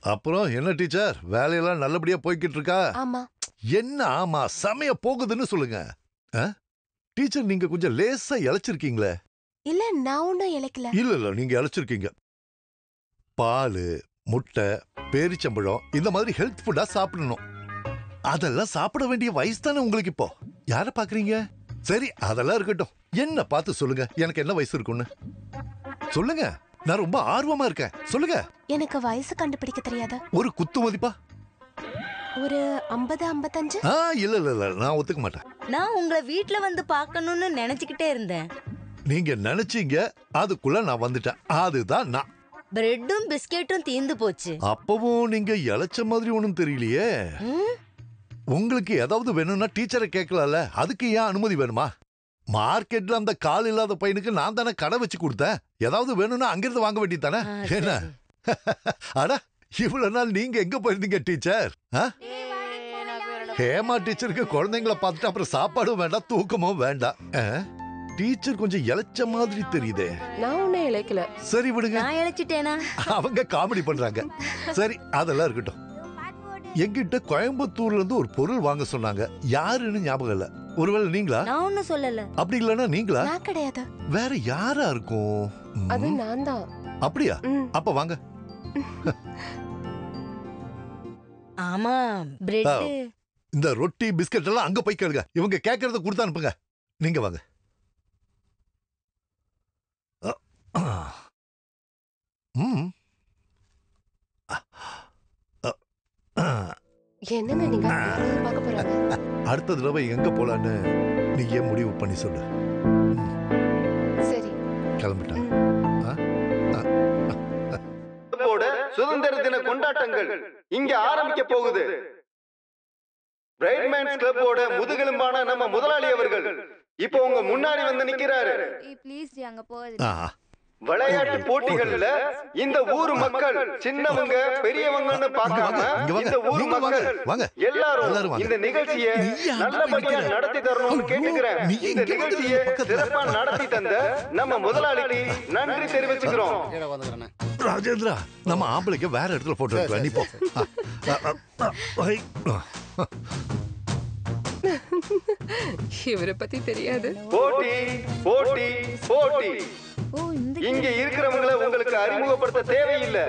அப்புறம் என்ன டீச்சர், வேலையெல்லாம் நல்லபடியா போய்கிட்டு இருக்கா? ஆமா. என்ன ஆமா, செமையா போகுதுன்னு சொல்லுங்க. டீச்சர் நீங்க கொஞ்சம் லேசா இளைச்சிருக்கீங்களே. இல்ல நான் ஒன்னும் இளைக்கல. இல்ல நீங்க இளைச்சிருக்கீங்க. பால், முட்டை, பேரிச்சம்பழம் இந்த மாதிரி ஹெல்த் ஃபுட்டா சாப்பிடணும். அதெல்லாம் சாப்பிட வேண்டிய வயசு தானே உங்களுக்கு இப்போ. யார பாக்குறீங்க? சரி அதெல்லாம் இருக்கட்டும். என்ன பார்த்து சொல்லுங்க, எனக்கு என்ன வயசு இருக்குன்னு சொல்லுங்க. நான் ரொம்ப ஆர்வமா இருக்கேன், சொல்லுங்க. எனக்கு வயசு கண்டுபிடிக்க தெரியாத. ஒரு குத்து மதிப்பா? ஒரு 50 55. இல்ல நான் ஒத்துக்க மாட்டேன். நான் உங்களை வீட்ல வந்து பார்க்கணும்னு நினைச்சுக்கிட்டே இருந்தேன். நீங்க நினைச்சீங்க, அதுக்குள்ள நான் வந்துட்டேன். அதுதான் நான். பிரெட்டும் பிஸ்கெட்டும் தீந்து போச்சு. அப்பவும் நீங்க இளைச்ச மாதிரி ஒண்ணும் தெரியலையே. உங்களுக்கு ஏதாவது வேணும்னா டீச்சரை கேட்கலாம்ல, அதுக்கு ஏன் அனுமதி வேணுமா? மார்க்கெட்ல அந்த கால் இல்லாத பையனுக்கு நான் தானே கடை வச்சு கொடுத்தேன். ஏதாவது வேணும்னா அங்கிருந்து வாங்க வேண்டியது தானே. என்ன அட இவ்வளவு நாள் நீங்க எங்க போயிருந்தீங்க டீச்சர்? ஹேமா டீச்சருக்கு குழந்தைங்களை பார்த்துட்டு அப்புறம் சாப்பாடும் வேண்டாம், தூக்கமும் வேண்டாம். டீச்சர் கொஞ்சம் இளைச்ச மாதிரி தெரியுதே. நான் ஒன்னும் இளைக்கல. சரி விடுங்க. நான் இளைச்சிட்டேனா? அவங்க காமெடி பண்றாங்க. சரி அதெல்லாம் இருக்கட்டும். எங்கிட்ட கோயம்புத்தூர்ல இருந்து ஒரு பொருள் வாங்க சொன்னாங்க. யாருன்னு ஞாபகம் இல்ல. ஒருவேளை நீங்களா? நான் ஒன்னும் சொல்லல. அப்படி இல்லனா நீங்களா? நான் கிடையாது. வேற யாரா இருக்கும்? அது நான் தான். அப்படியா? அப்ப வாங்க. ஆமா பிரெட். இந்த ரொட்டி பிஸ்கட் எல்லாம் அங்க போய் கேளுங்க. இவங்க கேக்குறத கொடுத்து அனுப்புங்க. நீங்க வாங்க. என்னங்க நீங்க பார்க்க போறாங்க? அடுத்த தடவை எங்க போலான்னு நீ ஏன் முடிவு பண்ணி சொல்லு. சரி கிளம்பிட்டேன். சுதந்திர தின கொண்டாட்டங்கள் இங்க ஆரம்பிக்க போகுது. பிரைட்மேன்ஸ் கிளப்போட முதுகெலும்பான நம்ம முதலாளி அவர்கள் இப்போ உங்க முன்னாடி வந்து நிக்கிறாரு. விளையாட்டு போட்டிகள்ல இந்த ஊர் மக்கள் சின்னவங்க பெரியவங்கன்னு பார்க்காம இந்த ஊர் மக்கள் எல்லாரும் இந்த நிகழ்ச்சியை நல்லபடியா நடத்தி தரணும்னு கேட்டுக்கிறேன். இந்த நிகழ்ச்சியை சிறப்பா நடத்தி தந்த நம்ம முதலாளிக்கு நன்றி தெரிவிச்சுக்கிறோம். ராஜேந்திரா, நம்ம ஆம்பளைக்கு வேற இடத்துல போட்டோ எடுக்கலாம். நீ போ. இவரை பத்தி தெரியாது. போட்டி போட்டி போட்டி. இங்க இருக்கிறவங்களை உங்களுக்கு அறிமுகப்படுத்த தேவையில்லை.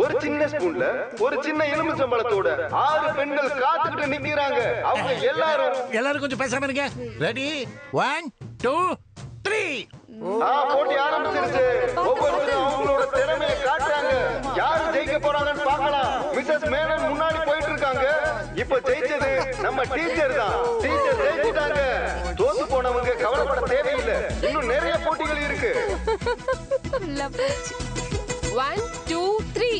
ஒரு சின்ன ஸ்பூன்ல ஒரு சின்ன எலுமிச்சம்பழத்தோட 6 பெண்கள் காத்துக்கிட்டு நிக்கிறாங்க. அவங்க எல்லாரும் கொஞ்சம் பேசாம இருங்க. ரெடி 1 2 3. போட்டி ஆரம்பிச்சிருச்சு. ஒவ்வொருத்தரும் அவங்களோட திறமையை காட்டுறாங்க. யாரு ஜெயிக்க போறாங்கன்னு பார்க்கலாம். மிஸ்ஸஸ் மேனன் முன்னாடி போயிட்டு இருக்காங்க. இப்ப ஜெயிச்சது நம்ம டீச்சர் தான். டீச்சர் ஜெயிச்சிட்டாங்க. தோத்து போனவங்க கவலைப்பட தேவையில்லை. இன்னும் நிறைய போட்டிகள் இருக்கு. 1 2 3.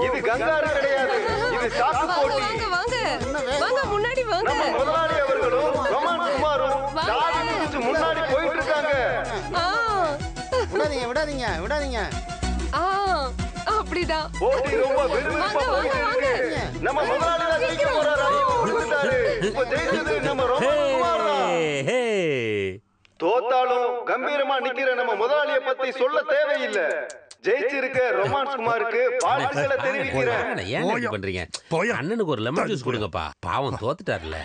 இது கங்காரு கிடையாது, இது சாக்கு போட்டி. வாங்க முன்னாடி வாங்க. நம்ம முதலாளி அவர்களும் ரொமான் குமாரும் முன்னாடி போயிட்டு இருக்காங்க. விடாதீங்க. அப்படிதான். போட்டி ரொம்ப விறுவிறுப்பா போயிட்டு இருக்கு. நம்ம முதலாளி தான் ஜெயிக்க போறாரு. இப்ப ஜெயிச்சது நம்ம ரொமான் குமார் தான். தோத்தாலும் கம்பீரமா நிக்கிற நம்ம முதலாளிய பத்தி சொல்ல தேவையில்லை. ஜெயிச்சிருக்க ரொமான்ஸ் குமாருக்கு வாழ்த்துக்களை தெரிவிக்கிறேன். ஏன் இப்படி பண்றீங்க? அண்ணனுக்கு ஒரு லெமன் ஜூஸ் கொடுங்கப்பா. பாவம் தோத்துட்டார்ல.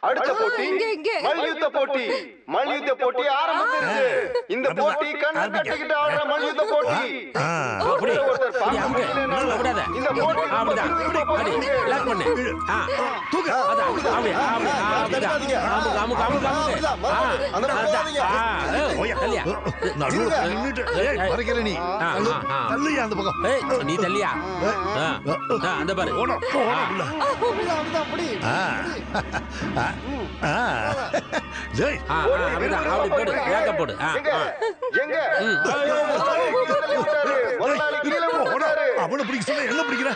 அடுத்த போட்டி மல்யுத்த போட்டி. மல்யுத்த போட்டி ஆரம்பிச்சிருச்சு. இந்த போட்டி கண்ணை கட்டிக்கிட்டு ஆடுற மல்யுத்த போட்டி. இந்த போட்டி நீ தள்ளியா அந்த பாரு. அப்படி போடு, வேக போடு. அவனை பிடிக்க சொல்ல என்ன பிடிக்கிற?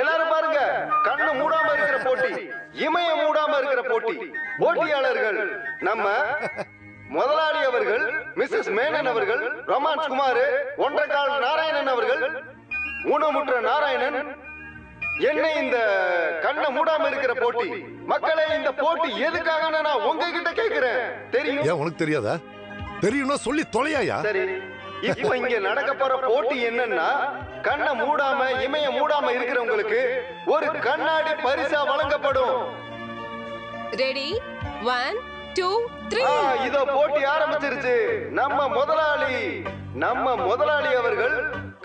எல்லாரும் பாருங்க, கண்ணு மூடாம இருக்கிற போட்டி, இமய மூடாம இருக்கிற போட்டி. போட்டியாளர்கள் நம்ம முதலாளி அவர்கள், மிஸ்ஸஸ் மேனன் அவர்கள், ரொமான்ஸ் குமார், ஒன்றரை கால் நாராயணன் ஊனமுற்ற நாராயணன் என்ன இந்த கண்ணை மூடாம இருக்கிற போட்டி. மக்களே, இந்த போட்டி எதுக்காக நான் உங்ககிட்ட கேக்குறேன். தெரியும்? ஏன் உனக்கு தெரியாதா? தெரியும்னா சொல்லி தொலையாயா? சரி, இப்போ இங்க நடக்க போற போட்டி என்னன்னா, கண்ணை மூடாம இமைய மூடாம இருக்கிறவங்களுக்கு ஒரு கண்ணாடி பரிசா வழங்கப்படும். ரெடி 1 2 3 இதோ போட்டி ஆரம்பிச்சிருச்சு. நம்ம முதலாளி அவர்கள்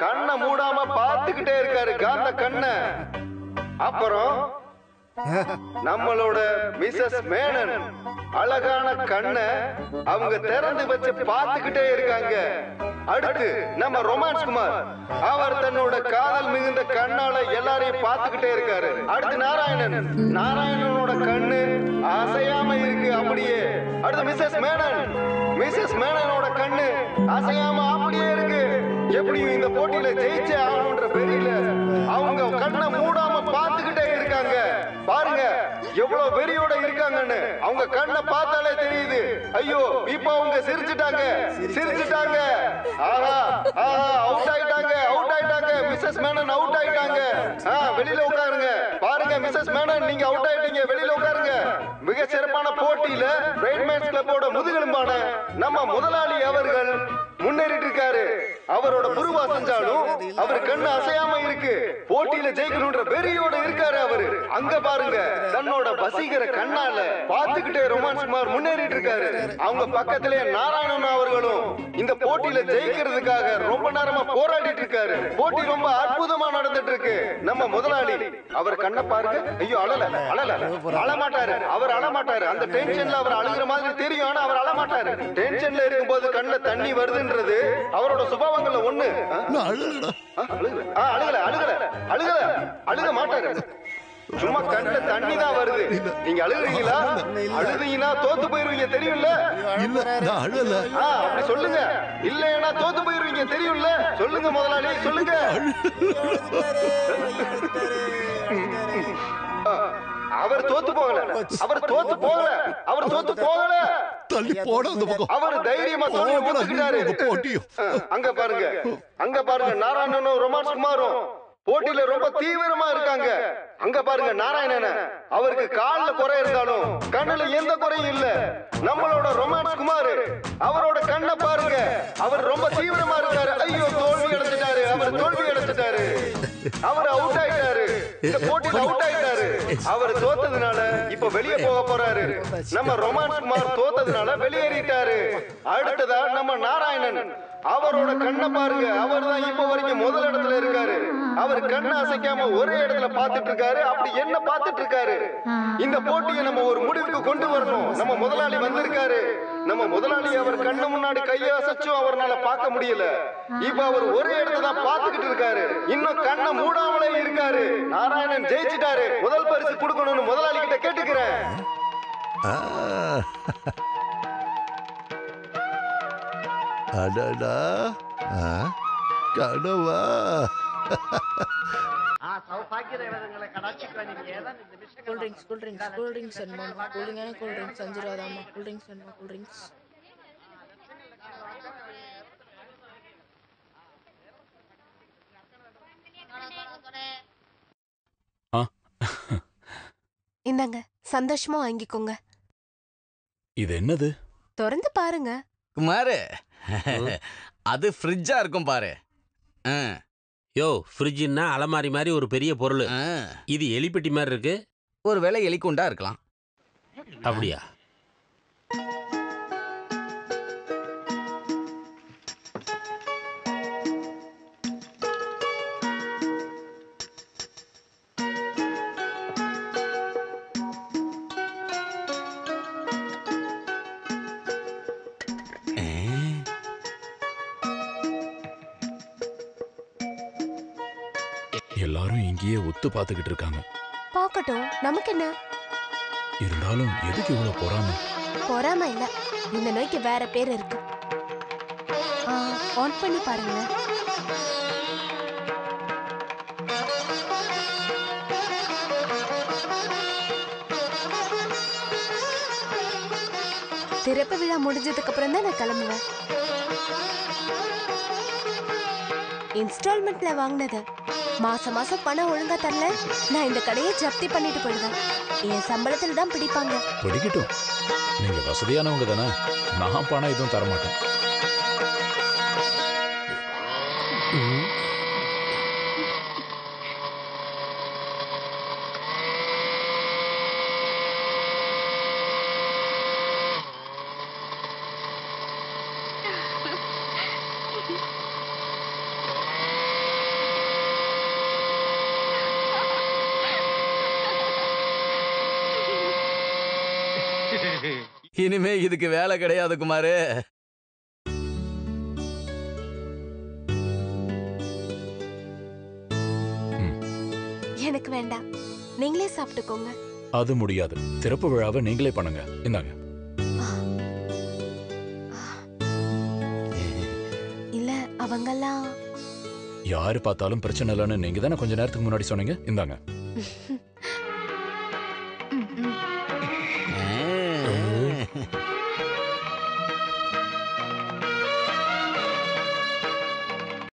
கண்ணை மூடாம பார்த்துக்கிட்டே இருக்காரு, காந்த கண்ணை. அப்புறம் நம்மளோட மிஸ்ஸஸ் மேனன் அழகான கண்ணை அவங்க திறந்து வச்சு பார்த்துக்கிட்டே இருக்காங்க. அடுத்து நம்ம ரொமான்ஸ் குமார், அவர் தன்னோட காதல் மிகுந்த கண்ணால எல்லாரையும் பார்த்துக்கிட்டே இருக்காரு. அடுத்து நாராயணனோட கண்ணு அசையாம இருக்கு அப்படியே. அடுத்து மிஸ்ஸஸ் மேனனோட கண்ணு அசையாம அப்படியே இருக்கு. எப்படியும் இந்த போட்டியில ஜெயிச்சே ஆகணும்ன்ற பெரியல அவங்க கண்ணை மூடாம பார்த்துக்கிட்டே இருக்காங்க. பாருங்க எவ்வளவு வெறியோட இருக்காங்கன்னு. அவங்க கண்ணை பார்த்தாலே தெரியுது. ஐயோ, இப்ப அவங்க சிரிச்சுட்டாங்க. ஆஹா அவுட் ஆயிட்டாங்க. மிஸ்ஸஸ் மேனன் அவுட் ஆயிட்டாங்க. வெளியில உட்காருங்க. பாருங்க மிஸ்ஸஸ் மேனன், நீங்க அவுட் ஆயிட்டீங்க, வெளியில உட்காருங்க. மிக சிறப்பான போட்டியில பிரைட்மேன்ஸ் கிளப்போட முதுகெலும்பான நம்ம முதலாளி அவர்கள் முன்னேறிட்டு இருக்காரு. அவரோட புருவா செஞ்சாலும் அவர் கண்ணு அசையாம இருக்கு. போட்டியில ஜெயிக்கணும்ன்ற வெறியோட இருக்காரு அவரு. அங்க பாருங்க, தன்னோட வசீகர கண்ணால பார்த்துக்கிட்டே ரொமான்ஸ் குமார் முன்னேறிட்டு இருக்காரு. அவங்க பக்கத்திலே நாராயணன் அவர்களும் இந்த போட்டியில ஜெயிக்கிறதுக்காக ரொம்ப நேரமா போராடிட்டு இருக்காரு. போட்டி ரொம்ப அற்புதமா நடந்துட்டு இருக்கு. நம்ம முதலாளி அவர் கண்ணை பாருங்க. ஐயோ, அழமாட்டாரு. அவர் அழமாட்டாரு. அந்த டென்ஷன்ல அவர் அழுகிற மாதிரி தெரியும், ஆனா அவர் அழமாட்டாரு. டென்ஷன்ல இருக்கும்போது கண்ணுல தண்ணி வருதுன்றது அவரோட சுபாவங்கள்ல ஒண்ணு. அழுக மாட்டாரு. சும்மா கண்ணுல தண்ணி தான் வருது. நீங்க அழுதீங்கன்னா தோத்து போயிருவீங்க, தெரியும்ல? அப்படி சொல்லுங்க. இல்லைன்னா தோத்து போயிருவீங்க, தெரியும்ல? சொல்லுங்க முதலாளி, சொல்லுங்க. அவர் தோத்து போகல. அவர் தைரியமா தோல்வி. அங்க பாருங்க நாராயணனும் ரொமான்ஸ் குமாரும் போட்டியில ரொம்ப தீவிரமா இருக்காங்க. அங்க பாருங்க நாராயணன, அவருக்கு கால்ல குறை இருந்தாலும் கண்ணுல எந்த குறையும் இல்ல. நம்மளோட ரொமான்ஸ் குமார், அவரோட கண்ணை பாருங்க, அவர் ரொம்ப தீவிரமா இருக்காரு. ஐயோ, தோல்வி அடைஞ்சிட்டாரு. அவர் அவுட் ஆயிட்டாரு. இந்த போட்டியில அவுட் ஆயிட்டாரு. அவர் தோத்ததுனால இப்ப வெளியே போக போறாரு. நம்ம ரொமான்ஸ் குமார் தோத்ததுனால வெளியேறிட்டாரு. அடுத்ததா நம்ம நாராயணன், அவரோட கண்ணை பாருங்க. அவர் தான் இப்ப வரைக்கும் முதல் இடத்துல இருக்காரு. அவர் கண்ணை அசைக்காம ஒரே இடத்துல பார்த்துட்டு இருக்காரு. அப்படி என்ன பார்த்துட்டு இருக்காரு? இந்த போட்டியை நம்ம ஒரு முடிவுக்கு கொண்டு வரணும். நம்ம முதலாளி வந்திருக்காரு. நம்ம முதலாளி அவர் கண்ணு முன்னாடி கையை அசைச்சும் அவரால பார்க்க முடியல. இப்ப அவர் ஒரே இடத்துல தான் பார்த்துக்கிட்டு இருக்காரு. இன்னும் கண்ணை மூடாமலே இருக்காரு. நாராயணன் ஜெயிச்சிட்டாரு. முதல் பரிசு கொடுக்கணும்னு முதலாளி கிட்ட கேட்டுக்கிறேன். அடடா, கனவா? கூல் ட்ரிங்க்ஸ் அம்மா, கூலிங்கான கூல் ட்ரிங்க்ஸ் 5 ரூபாதாம்மா. கூல் ட்ரிங்க்ஸ் அம்மா, கூல் ட்ரிங்க்ஸ். இந்தாங்க, சந்தோஷமா வாங்கிக்கோங்க. இது என்னது? திறந்து பாருங்க. குமாரு, அது ஃப்ரிட்ஜா இருக்கும் பாரு. யோ, ஃப்ரிட்ஜ்னா அலமாரி மாதிரி ஒரு பெரிய பொருள். இது எலிப்பெட்டி மாதிரி இருக்கு. ஒருவேளை எலிக்குண்டா இருக்கலாம். அப்படியா? எல்லாரும் இங்கேயே ஒத்து பார்த்துக்கிட்டு இருக்காங்க. பார்க்கட்டும், நமக்கு என்ன? இருந்தாலும் எதுக்கு இவ்வளவு பொறாம இல்ல, இந்த நோய்க்கு வேற பேர் இருக்கு. ஆன் பண்ணி பாருங்க. திறப்பு விழா முடிஞ்சதுக்கு அப்புறம் தான் நான் கிளம்புவேன். இன்ஸ்டால்மெண்ட்ல வாங்கினது. மாசம் மாசம் பணம் ஒழுங்கா தரல, நான் இந்த கடையை ஜப்தி பண்ணிட்டு போயிடுவேன். என் சம்பளத்துல தான் பிடிப்பாங்க. பிடிக்கட்டும். நீங்க வசதியானவங்க தானே, நான் பணம் எதுவும் தரமாட்டேன். இனிமே இதுக்கு வேலை கிடையாது குமாரு. எனக்கு வேண்டாம், நீங்களே சாப்பிட்டுக்கோங்க. அது முடியாது. திறப்பு விழாவை நீங்களே பண்ணுங்க. இந்தாங்க. இல்ல அவங்கெல்லாம் யாரு பார்த்தாலும் பிரச்சனை இல்லைன்னு நீங்க தானே கொஞ்ச நேரத்துக்கு முன்னாடி சொன்னீங்க. இந்தாங்க.